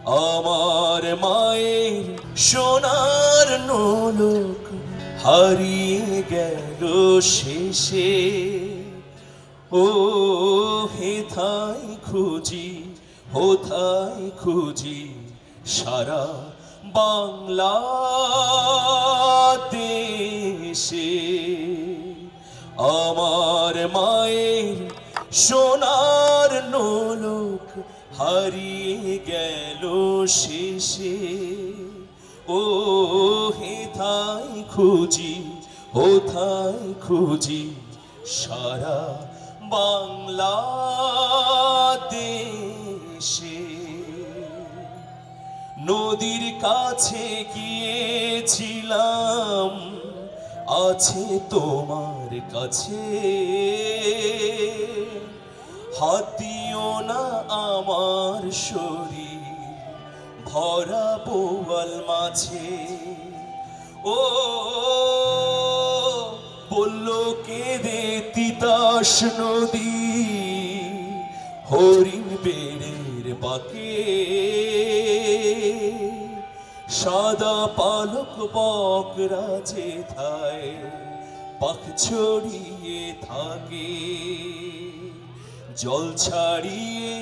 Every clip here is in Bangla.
আমার মায়ের সোনার নোলক হারিয়ে গেল শেষে। ও হেথায় খুঁজি, হোথায় খুঁজি সারা বাংলাদেশে। আমার মায়ের সোনার নোলক হারিয়ে গেল শেষে। ও হেথায় খুঁজি, হোথায় খুঁজি সারা বাংলাদেশে। নদীর কাছে গিয়েছিলাম, আছে তোমার কাছে। হাত দিও না আমার শরীর ভরা বোয়াল মাছে। ও বলল কেঁদে তিতাস নদী হরিণ বেড়ের বাঁকে। সাদা পালক বকরা যেথায় পাখ ছড়িয়ে থাকে। জল ছাড়িয়ে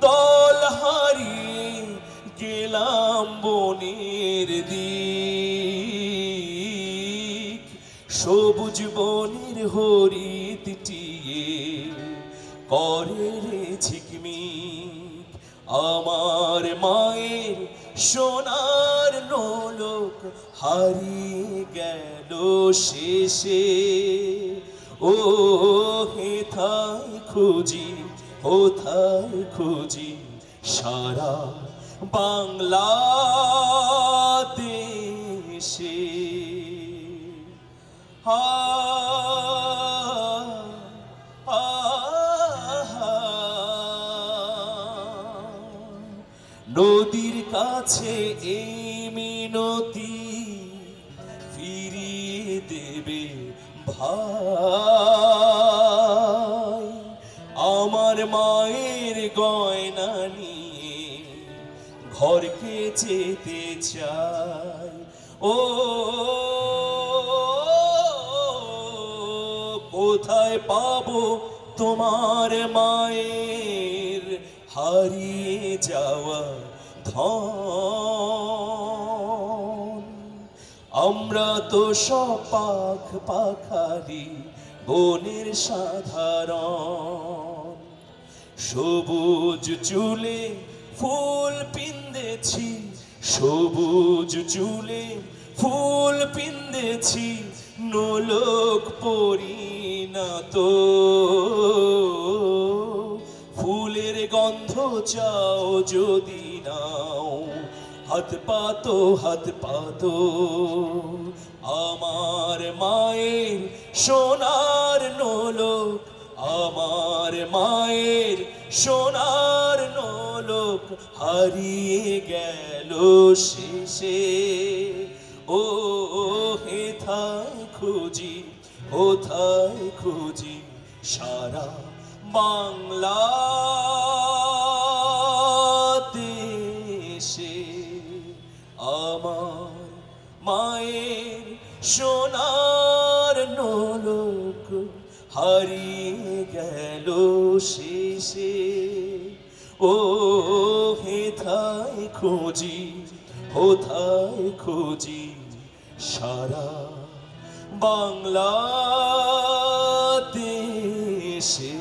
দল হারিয়ে গেলাম বনের দিক। সবুজ বনের হরিত টিয়ে করে রে ঝিকমিক। আমার মায়ের সোনার নোলক হারিয়ে গেল শেষে। ও হেথায় খুঁজি, হোথায় খুঁজি সারা বাংলাদেশে। নদীর কাছে এই মিনতি ফিরিয়ে দেবে ভাই। আমার মায়ের গয়না নিয়ে ঘরকে যেতে চাই। ও কোথায় পাবো তোমার মায়ের হারিয়ে যাওয়া ধন? আমরা তো সব পাখ পাখালি বনের সাধারণ। সবুজ চুলে ফুল পিন্দেছি, সবুজ চুলে ফুল পিন্দেছি, নোলক পরিণত। ফুলের গন্ধ চাও যদি নাও, হাত পাতো, হাত পাতো। আমার মায়ের সোনার নোলক, আমার মায়ের সোনার নোলক হারিয়ে গেল শেষে। ও হেথায় খুঁজি, হোথায় খুঁজি সারা বাংলাদেশে। আমার মায়ের সোনার নোলক হারিয়ে গেল শেষে। ও হেথায় খুঁজি, হোথায় খুঁজি সারা বাংলাদেশে।